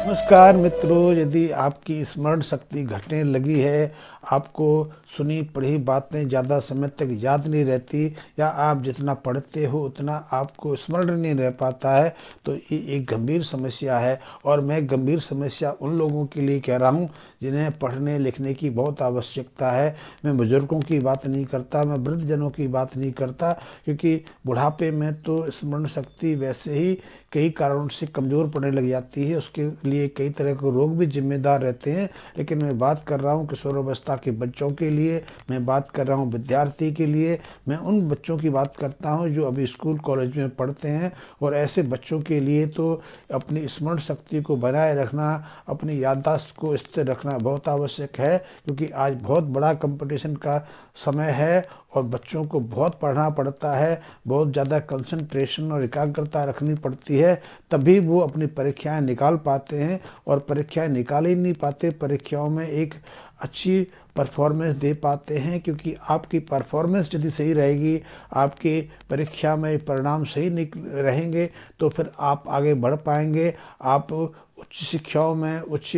नमस्कार मित्रों, यदि आपकी स्मरण शक्ति घटने लगी है, आपको सुनी पढ़ी बातें ज़्यादा समय तक याद नहीं रहती, या आप जितना पढ़ते हो उतना आपको स्मरण नहीं रह पाता है, तो ये एक गंभीर समस्या है। और मैं गंभीर समस्या उन लोगों के लिए कह रहा हूँ जिन्हें पढ़ने लिखने की बहुत आवश्यकता है। मैं बुजुर्गों की बात नहीं करता, मैं वृद्धजनों की बात नहीं करता, क्योंकि बुढ़ापे में तो स्मरण शक्ति वैसे ही कई कारणों से कमज़ोर पड़ने लग जाती है। उसके लिए कई तरह के रोग भी जिम्मेदार रहते हैं। लेकिन मैं बात कर रहा हूँ किशोरावस्था के बच्चों के लिए, मैं बात कर रहा हूँ विद्यार्थी के लिए, मैं उन बच्चों की बात करता हूँ जो अभी स्कूल कॉलेज में पढ़ते हैं। और ऐसे बच्चों के लिए तो अपनी स्मरण शक्ति को बनाए रखना, अपनी याददाश्त को स्थिर रखना बहुत आवश्यक है, क्योंकि आज बहुत बड़ा कंपटीशन का समय है और बच्चों को बहुत पढ़ना पड़ता है, बहुत ज़्यादा कंसंट्रेशन और एकाग्रता रखनी पड़ती है, तभी वो अपनी परीक्षाएं निकाल पाते हैं। और परीक्षाएं निकाल ही नहीं पाते, परीक्षाओं में एक अच्छी परफॉर्मेंस दे पाते हैं, क्योंकि आपकी परफॉर्मेंस यदि सही रहेगी, आपके परीक्षा में परिणाम सही रहेंगे, तो फिर आप आगे बढ़ पाएंगे, आप उच्च शिक्षाओं में, उच्च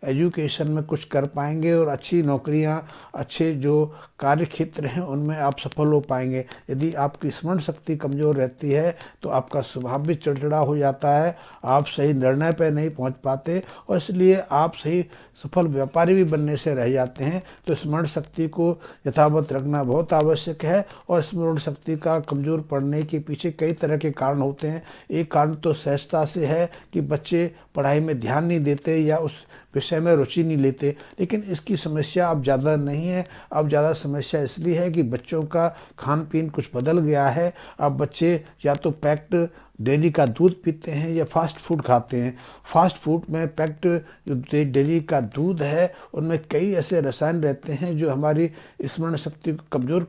एजुकेशन में कुछ कर पाएंगे और अच्छी नौकरियां, अच्छे जो कार्य क्षेत्र हैं उनमें आप सफल हो पाएंगे। यदि आपकी स्मरण शक्ति कमज़ोर रहती है तो आपका स्वभाव भी चिड़चिड़ा हो जाता है, आप सही निर्णय पर नहीं पहुंच पाते, और इसलिए आप सही सफल व्यापारी भी बनने से रह जाते हैं। तो स्मरण शक्ति को यथावत रखना बहुत आवश्यक है। और स्मरण शक्ति का कमज़ोर पड़ने के पीछे कई तरह के कारण होते हैं। एक कारण तो सहजता से है कि बच्चे पढ़ाई में ध्यान नहीं देते या उस विषय में रुचि नहीं लेते, लेकिन इसकी समस्या अब ज़्यादा नहीं है। अब ज़्यादा समस्या इसलिए है कि बच्चों का खान पीन कुछ बदल गया है। अब बच्चे या तो पैक्ड डेयरी का दूध पीते हैं या फास्ट फूड खाते हैं। फास्ट फूड में पैक्ड जो डेयरी का दूध है उनमें कई ऐसे रसायन रहते हैं जो हमारी स्मरण शक्ति को कमज़ोर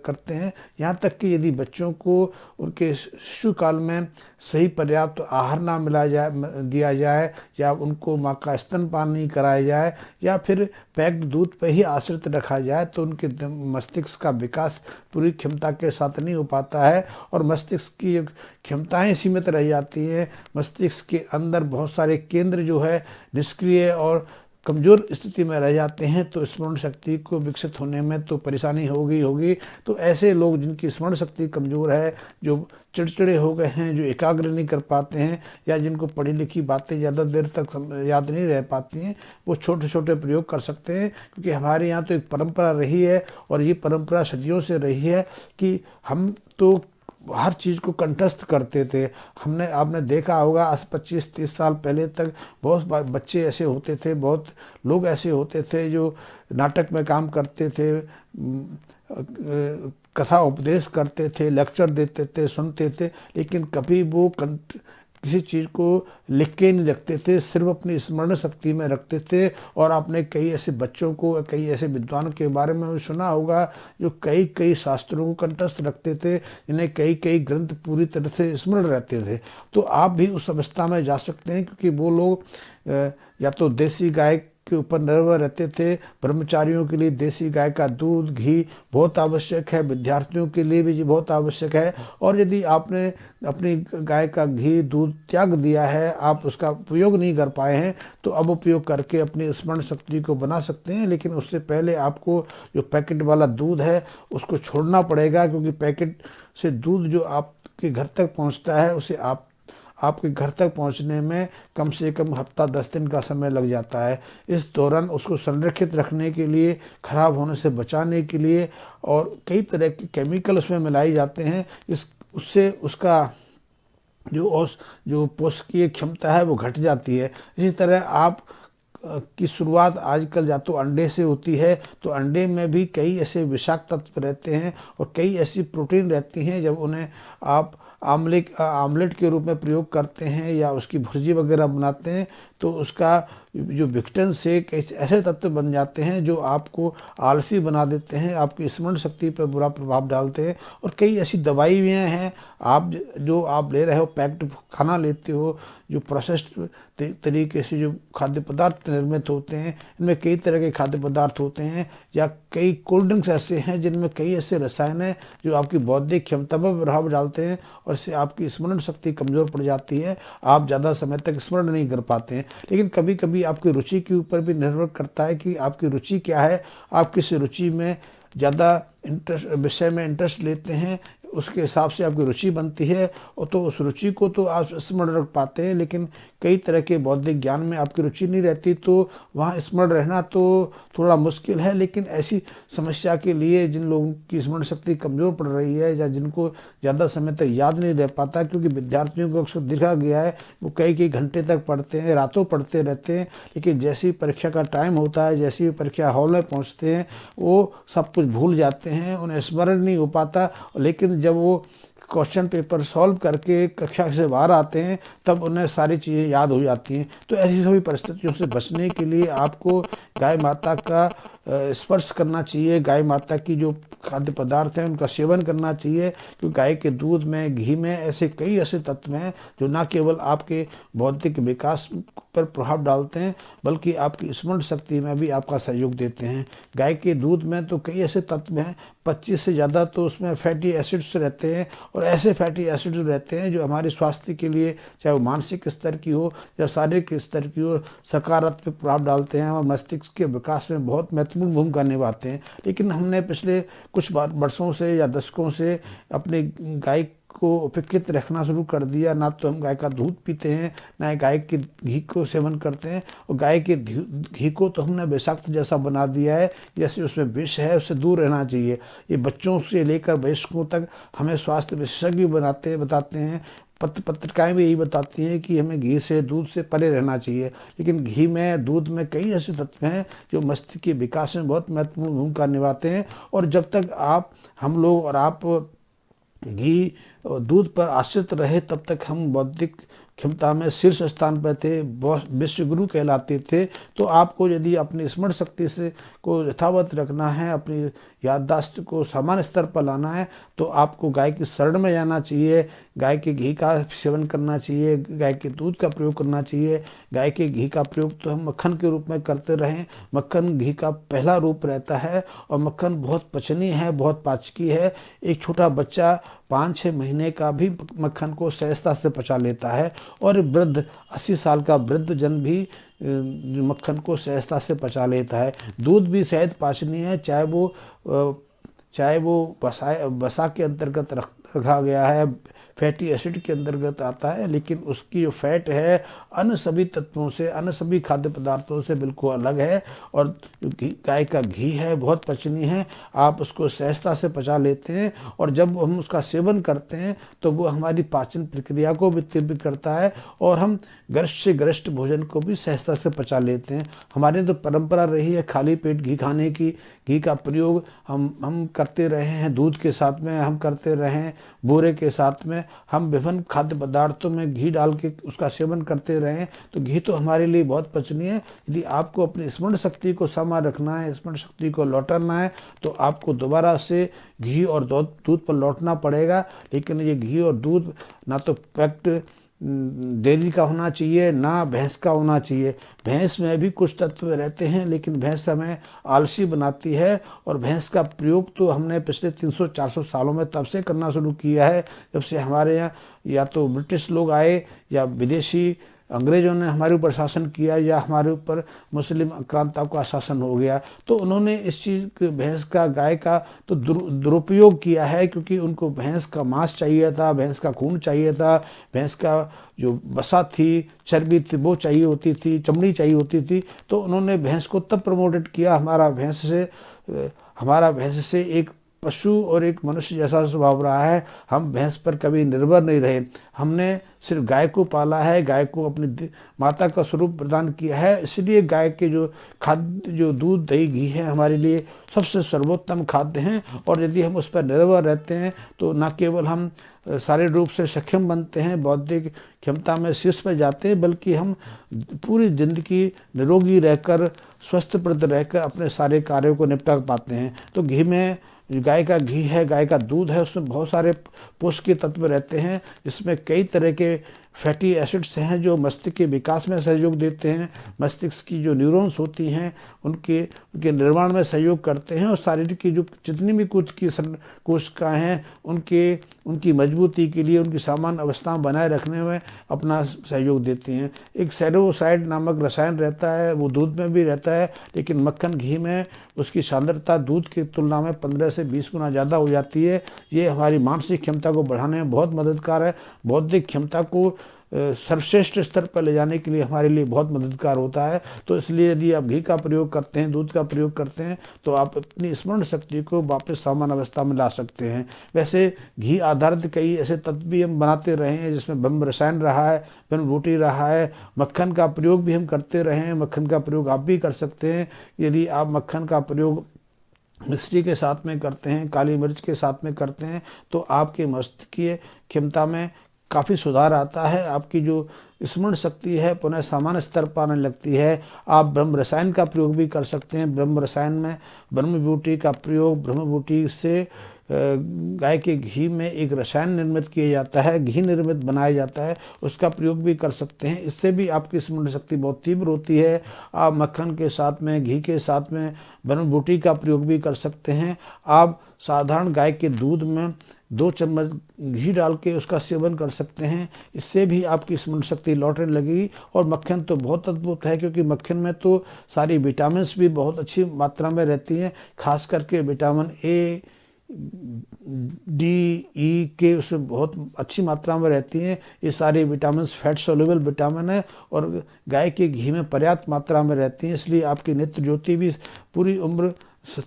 करते हैं। यहाँ तक कि यदि बच्चों को उनके शिशु काल में सही पर्याप्त आहार ना दिया जाए, या उनको माँ का स्तनपान नहीं कराया जाए, या फिर पैक्ड दूध पर ही आश्रित रखा जाए, तो उनके मस्तिष्क का विकास पूरी क्षमता के साथ नहीं हो पाता है और मस्तिष्क की क्षमताएं सीमित रह जाती हैं। मस्तिष्क के अंदर बहुत सारे केंद्र जो है निष्क्रिय और कमज़ोर स्थिति में रह जाते हैं, तो स्मरण शक्ति को विकसित होने में तो परेशानी होगी। तो ऐसे लोग जिनकी स्मरण शक्ति कमज़ोर है, जो चिड़चिड़े हो गए हैं, जो एकाग्र नहीं कर पाते हैं, या जिनको पढ़ी लिखी बातें ज़्यादा देर तक याद नहीं रह पाती हैं, वो छोटे छोटे प्रयोग कर सकते हैं। क्योंकि हमारे यहाँ तो एक परंपरा रही है, और ये परंपरा सदियों से रही है कि हम तो हर चीज़ को कंठस्थ करते थे। आपने देखा होगा आज 25-30 साल पहले तक बहुत बच्चे ऐसे होते थे, बहुत लोग ऐसे होते थे जो नाटक में काम करते थे, कथा उपदेश करते थे, लेक्चर देते थे, सुनते थे, लेकिन कभी वो किसी चीज़ को लिख के नहीं रखते थे, सिर्फ अपनी स्मरण शक्ति में रखते थे। और आपने कई ऐसे बच्चों को, कई ऐसे विद्वानों के बारे में सुना होगा जो कई कई शास्त्रों को कंठस्थ रखते थे, जिन्हें कई कई ग्रंथ पूरी तरह से स्मरण रहते थे। तो आप भी उस अवस्था में जा सकते हैं, क्योंकि वो लोग या तो देसी गाय के ऊपर निर्भर रहते थे। ब्रह्मचारियों के लिए देसी गाय का दूध, घी बहुत आवश्यक है, विद्यार्थियों के लिए भी बहुत आवश्यक है। और यदि आपने अपनी गाय का घी, दूध त्याग दिया है, आप उसका उपयोग नहीं कर पाए हैं, तो अब उपयोग करके अपनी स्मरण शक्ति को बना सकते हैं। लेकिन उससे पहले आपको जो पैकेट वाला दूध है उसको छोड़ना पड़ेगा, क्योंकि पैकेट से दूध जो आपके घर तक पहुंचता है, उसे आपके घर तक पहुंचने में कम से कम हफ्ता 10 दिन का समय लग जाता है। इस दौरान उसको संरक्षित रखने के लिए, खराब होने से बचाने के लिए, और कई तरह के केमिकल उसमें मिलाए जाते हैं, उससे उसका जो पोषकीय क्षमता है वो घट जाती है। इसी तरह आप की शुरुआत आजकल या तो अंडे से होती है, तो अंडे में भी कई ऐसे विषाक्त तत्व रहते हैं और कई ऐसी प्रोटीन रहती हैं, जब उन्हें आप आमलेट के रूप में प्रयोग करते हैं या उसकी भुर्जी वगैरह बनाते हैं, तो उसका जो विघटन से कई ऐसे तत्व बन जाते हैं जो आपको आलसी बना देते हैं, आपकी स्मरण शक्ति पर बुरा प्रभाव डालते हैं। और कई ऐसी दवाइयाँ हैं आप ले रहे हो, पैक्ड खाना लेते हो, जो प्रोसेस्ड तरीके से जो खाद्य पदार्थ निर्मित होते हैं, इनमें कई तरह के खाद्य पदार्थ होते हैं, या कई कोल्ड ड्रिंक्स ऐसे हैं जिनमें कई ऐसे रसायन हैं जो आपकी बौद्धिक क्षमता पर प्रभाव डालते हैं। और और इससे आपकी स्मरण शक्ति कमज़ोर पड़ जाती है, आप ज़्यादा समय तक स्मरण नहीं कर पाते हैं। लेकिन कभी कभी आपकी रुचि के ऊपर भी निर्भर करता है कि आपकी रुचि क्या है, आप किस रुचि में ज़्यादा इंटरेस्ट विषय में इंटरेस्ट लेते हैं, उसके हिसाब से आपकी रुचि बनती है। और तो उस रुचि को तो आप स्मरण रख पाते हैं, लेकिन कई तरह के बौद्धिक ज्ञान में आपकी रुचि नहीं रहती, तो वहाँ स्मरण रहना तो थोड़ा मुश्किल है। लेकिन ऐसी समस्या के लिए जिन लोगों की स्मरण शक्ति कमज़ोर पड़ रही है या जिनको ज़्यादा समय तक याद नहीं रह पाता, क्योंकि विद्यार्थियों को अक्सर देखा गया है वो कई कई घंटे तक पढ़ते हैं, रातों पढ़ते रहते हैं, लेकिन जैसे ही परीक्षा का टाइम होता है, जैसे ही परीक्षा हॉल में पहुँचते हैं, वो सब कुछ भूल जाते हैं, उन्हें स्मरण नहीं हो पाता। लेकिन जब वो क्वेश्चन पेपर सॉल्व करके कक्षा से बाहर आते हैं तब उन्हें सारी चीज़ें याद हो जाती हैं। तो ऐसी सभी परिस्थितियों से बचने के लिए आपको गाय माता का स्पर्श करना चाहिए, गाय माता की जो खाद्य पदार्थ हैं उनका सेवन करना चाहिए, क्योंकि गाय के दूध में, घी में ऐसे कई ऐसे तत्व हैं जो न केवल आपके बौद्धिक विकास पर प्रभाव डालते हैं बल्कि आपकी स्मरण शक्ति में भी आपका सहयोग देते हैं। गाय के दूध में तो कई ऐसे तत्व हैं, 25 से ज़्यादा तो उसमें फैटी एसिड्स रहते हैं, और ऐसे फैटी एसिड्स रहते हैं जो हमारे स्वास्थ्य के लिए, चाहे वो मानसिक स्तर की हो या शारीरिक स्तर की हो, सकारात्मक प्रभाव डालते हैं और मस्तिष्क के विकास में बहुत महत्वपूर्ण भूमिका निभाते हैं। लेकिन हमने पिछले कुछ वर्षों से या दशकों से अपने गाय को उपेक्षित रखना शुरू कर दिया। ना तो हम गाय का दूध पीते हैं, ना गाय के घी को सेवन करते हैं, और गाय के घी को तो हमने विषाक्त जैसा बना दिया है, जैसे उसमें विष है, उससे दूर रहना चाहिए। ये बच्चों से लेकर वयस्कों तक हमें स्वास्थ्य विशेषज्ञ बताते हैं, पत्रिकाएं भी यही बताती हैं कि हमें घी से, दूध से परे रहना चाहिए। लेकिन घी में, दूध में कई ऐसे तत्व हैं जो मस्तिष्क के विकास में बहुत महत्वपूर्ण भूमिका निभाते हैं। और जब तक हम लोग और आप घी और दूध पर आश्रित रहे तब तक हम बौद्धिक क्षमता में शीर्ष स्थान पर थे, विश्व गुरु कहलाते थे। तो आपको यदि अपनी स्मरण शक्ति से को यथावत रखना है, अपनी याददाश्त को सामान्य स्तर पर लाना है, तो आपको गाय की शरण में जाना चाहिए, गाय के घी का सेवन करना चाहिए, गाय के दूध का प्रयोग करना चाहिए। गाय के घी का प्रयोग तो हम मक्खन के रूप में करते रहें, मक्खन घी का पहला रूप रहता है, और मक्खन बहुत पचनीय है, बहुत पाचकी है। एक छोटा बच्चा 5-6 महीने का भी मक्खन को सहजता से पचा लेता है, और वृद्ध 80 साल का वृद्ध जन भी मक्खन को सहजता से पचा लेता है। दूध भी सहज पाचनीय है, चाहे वो वसा के अंतर्गत रखा गया है, फैटी एसिड के अंतर्गत आता है, लेकिन उसकी जो फैट है अन्य सभी तत्वों से, अन्य सभी खाद्य पदार्थों से बिल्कुल अलग है। और गाय का घी है बहुत पचनीय है, आप उसको सहजता से पचा लेते हैं, और जब हम उसका सेवन करते हैं तो वो हमारी पाचन प्रक्रिया को भी तीव्र करता है, और हम गरिष्ठ से गरिष्ठ भोजन को भी सहजता से पचा लेते हैं। हमारे तो परंपरा रही है खाली पेट घी खाने की। घी का प्रयोग हम करते रहे हैं, दूध के साथ में हम करते रहे हैं, बूरे के साथ में हम विभिन्न खाद्य पदार्थों में घी डाल के उसका सेवन करते रहे हैं। तो घी तो हमारे लिए बहुत पचनीय है। यदि आपको अपनी स्मरण शक्ति को समा रखना है, स्मरण शक्ति को लौटाना है, तो आपको दोबारा से घी और दूध पर लौटना पड़ेगा। लेकिन ये घी और दूध ना तो पैक्ड डेयरी का होना चाहिए, ना भैंस का होना चाहिए। भैंस में भी कुछ तत्व रहते हैं, लेकिन भैंस हमें आलसी बनाती है। और भैंस का प्रयोग तो हमने पिछले 300-400 सालों में तब से करना शुरू किया है जब से हमारे यहाँ या तो ब्रिटिश लोग आए, या विदेशी अंग्रेजों ने हमारे ऊपर शासन किया, या हमारे ऊपर मुस्लिम आक्रांताओं का शासन हो गया। तो उन्होंने इस चीज़ भैंस का, गाय का तो दुरुपयोग किया है, क्योंकि उनको भैंस का मांस चाहिए था, भैंस का खून चाहिए था, भैंस का जो वसा थी, चर्बी थी, वो चाहिए होती थी, चमड़ी चाहिए होती थी। तो उन्होंने भैंस को तब प्रमोटेड किया। हमारा भैंस से एक पशु और एक मनुष्य जैसा स्वभाव रहा है। हम भैंस पर कभी निर्भर नहीं रहे, हमने सिर्फ गाय को पाला है, गाय को अपनी माता का स्वरूप प्रदान किया है। इसलिए गाय के जो खाद्य, जो दूध, दही, घी है, हमारे लिए सबसे सर्वोत्तम खाद्य हैं। और यदि हम उस पर निर्भर रहते हैं तो न केवल हम शारीरिक रूप से सक्षम बनते हैं, बौद्धिक क्षमता में शीर्ष पर जाते हैं, बल्कि हम पूरी जिंदगी निरोगी रहकर, स्वस्थप्रद रहकर अपने सारे कार्यों को निपटा पाते हैं। तो घी में, गाय का घी है, गाय का दूध है, उसमें बहुत सारे पोषक तत्व रहते हैं, जिसमें कई तरह के फैटी एसिड्स हैं जो मस्तिष्क के विकास में सहयोग देते हैं, मस्तिष्क की जो न्यूरॉन्स होती हैं उनके निर्माण में सहयोग करते हैं, और शारीरिक की जो जितनी भी कुछ की कोशिकाएँ हैं उनकी मजबूती के लिए, उनकी सामान्य अवस्था बनाए रखने में अपना सहयोग देती हैं। एक सेरोसाइड नामक रसायन रहता है, वो दूध में भी रहता है, लेकिन मक्खन घी में उसकी सांद्रता दूध की तुलना में 15 से 20 गुना ज़्यादा हो जाती है। ये हमारी मानसिक क्षमता को बढ़ाने में बहुत मददगार है, बौद्धिक क्षमता को सर्वश्रेष्ठ स्तर पर ले जाने के लिए हमारे लिए बहुत मददगार होता है। तो इसलिए यदि आप घी का प्रयोग करते हैं, दूध का प्रयोग करते हैं, तो आप अपनी स्मरण शक्ति को वापस सामान्य अवस्था में ला सकते हैं। वैसे घी आधारित कई ऐसे तत्व भी हम बनाते रहे हैं जिसमें ब्रह्म रसायन रहा है, ब्रह्म रोटी रहा है, मक्खन का प्रयोग भी हम करते रहे हैं, मक्खन का प्रयोग आप भी कर सकते हैं। यदि आप मक्खन का प्रयोग मिश्री के साथ में करते हैं, काली मिर्च के साथ में करते हैं, तो आपके मस्तिष्कीय क्षमता में काफ़ी सुधार आता है, आपकी जो स्मरण शक्ति है पुनः सामान्य स्तर पर आने लगती है। आप ब्रह्म रसायन का प्रयोग भी कर सकते हैं। ब्रह्म रसायन में ब्रह्म बूटी का प्रयोग, ब्रह्म बूटी से गाय के घी में एक रसायन निर्मित किया जाता है, घी निर्मित बनाया जाता है, उसका प्रयोग भी कर सकते हैं। इससे भी आपकी स्मरण शक्ति बहुत तीव्र होती है। आप मक्खन के साथ में, घी के साथ में ब्रह्म बूटी का प्रयोग भी कर सकते हैं। आप साधारण गाय के दूध में 2 चम्मच घी डाल के उसका सेवन कर सकते हैं, इससे भी आपकी स्मरण शक्ति लौटने लगेगी। और मक्खन तो बहुत अद्भुत है, क्योंकि मक्खन में तो सारी विटामिन भी बहुत अच्छी मात्रा में रहती हैं, खास करके विटामिन ए, डी, ई के उसमें बहुत अच्छी मात्रा में रहती हैं। ये सारे विटामिन फैट सोल्यूबल विटामिन है और गाय के घी में पर्याप्त मात्रा में रहती हैं, इसलिए आपकी नेत्र ज्योति भी पूरी उम्र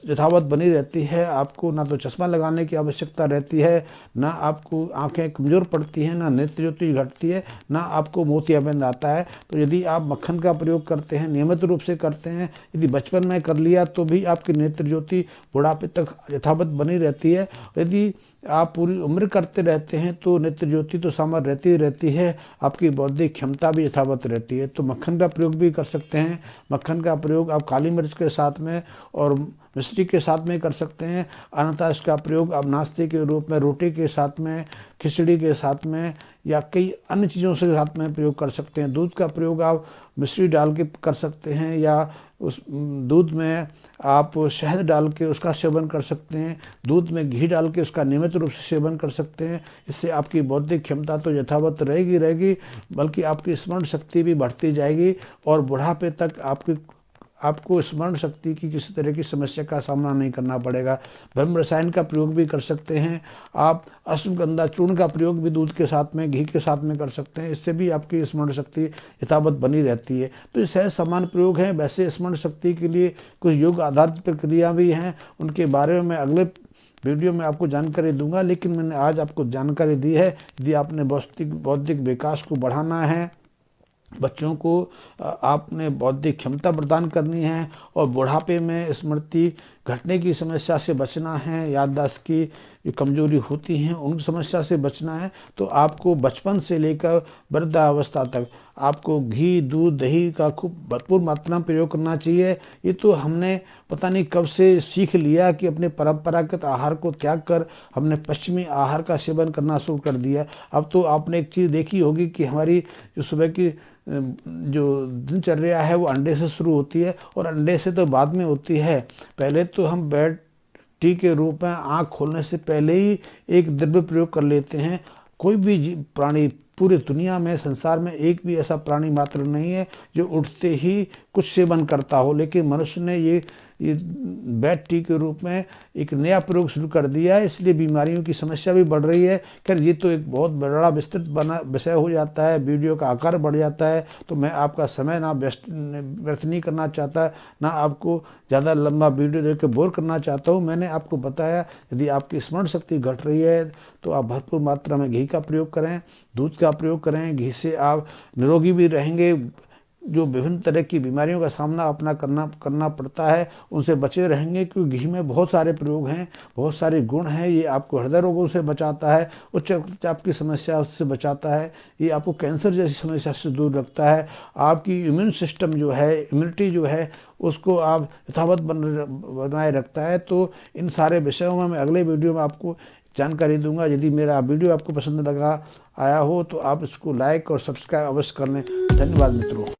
यथावत बनी रहती है। आपको ना तो चश्मा लगाने की आवश्यकता रहती है, ना आपको आंखें कमज़ोर पड़ती हैं, ना नेत्र ज्योति घटती है, ना आपको मोतियाबिंद आता है। तो यदि आप मक्खन का प्रयोग करते हैं, नियमित रूप से करते हैं, यदि बचपन में कर लिया तो भी आपकी नेत्र ज्योति बुढ़ापे तक यथावत बनी रहती है। यदि आप पूरी उम्र करते रहते हैं तो नेत्र ज्योति तो सामान्य रहती ही रहती है, आपकी बौद्धिक क्षमता भी यथावत रहती है। तो मक्खन का प्रयोग भी कर सकते हैं। मक्खन का प्रयोग आप काली मिर्च के साथ में और मिश्री के साथ में कर सकते हैं, अन्यथा इसका प्रयोग आप नाश्ते के रूप में रोटी के साथ में, खिचड़ी के साथ में या कई अन्य चीज़ों से साथ में प्रयोग कर सकते हैं। दूध का प्रयोग आप मिश्री डाल के कर सकते हैं, या उस दूध में आप शहद डाल के उसका सेवन कर सकते हैं, दूध में घी डाल के उसका नियमित रूप से सेवन कर सकते हैं। इससे आपकी बौद्धिक क्षमता तो यथावत रहेगी, बल्कि आपकी स्मरण शक्ति भी बढ़ती जाएगी और बुढ़ापे तक आपको स्मरण शक्ति की किसी तरह की समस्या का सामना नहीं करना पड़ेगा। ब्रह्म रसायन का प्रयोग भी कर सकते हैं। आप अश्वगंधा चूर्ण का प्रयोग भी दूध के साथ में, घी के साथ में कर सकते हैं, इससे भी आपकी स्मरण शक्ति यथावत बनी रहती है। तो ये सहज सामान्य प्रयोग हैं। वैसे स्मरण शक्ति के लिए कुछ योग आधारित प्रक्रिया भी हैं, उनके बारे में मैं अगले वीडियो में आपको जानकारी दूंगा, लेकिन मैंने आज आपको जानकारी दी है। यदि आपने बौद्धिक विकास को बढ़ाना है, बच्चों को आपने बौद्धिक क्षमता प्रदान करनी है और बुढ़ापे में स्मृति घटने की समस्या से बचना है, याददाश्त की जो कमजोरी होती हैं उन समस्या से बचना है, तो आपको बचपन से लेकर वृद्धावस्था तक आपको घी, दूध, दही का खूब भरपूर मात्रा में प्रयोग करना चाहिए। ये तो हमने पता नहीं कब से सीख लिया कि अपने परंपरागत आहार को त्याग कर हमने पश्चिमी आहार का सेवन करना शुरू कर दिया। अब तो आपने एक चीज़ देखी होगी कि हमारी जो सुबह की जो दिनचर्या है वो अंडे से शुरू होती है, और अंडे से तो बाद में होती है। पहले तो हम बेड टी के रूप में आँख खोलने से पहले ही एक द्रव्य प्रयोग कर लेते हैं। कोई भी प्राणी पूरी दुनिया में, संसार में एक भी ऐसा प्राणी मात्र नहीं है जो उठते ही कुछ सेवन करता हो, लेकिन मनुष्य ने ये बेड टी के रूप में एक नया प्रयोग शुरू कर दिया है, इसलिए बीमारियों की समस्या भी बढ़ रही है। खैर ये तो एक बहुत बड़ा विस्तृत बना विषय हो जाता है, वीडियो का आकार बढ़ जाता है, तो मैं आपका समय ना व्यर्थ नहीं करना चाहता, ना आपको ज़्यादा लंबा वीडियो देख के बोर करना चाहता हूँ। मैंने आपको बताया यदि आपकी स्मरण शक्ति घट रही है तो आप भरपूर मात्रा में घी का प्रयोग करें, दूध का प्रयोग करें। घी से आप निरोगी भी रहेंगे। जो विभिन्न तरह की बीमारियों का सामना अपना करना पड़ता है उनसे बचे रहेंगे, क्योंकि घी में बहुत सारे प्रयोग हैं, बहुत सारे गुण हैं। ये आपको हृदय रोगों से बचाता है, उच्च रक्तचाप की समस्या से बचाता है, ये आपको कैंसर जैसी समस्या से दूर रखता है। आपकी इम्यून सिस्टम जो है, इम्यूनिटी जो है, उसको आप यथावत बनाए रखता है। तो इन सारे विषयों में मैं अगले वीडियो में आपको जानकारी दूंगा। यदि मेरा वीडियो आपको पसंद लगा आया हो तो आप इसको लाइक और सब्सक्राइब अवश्य कर लें। धन्यवाद मित्रों।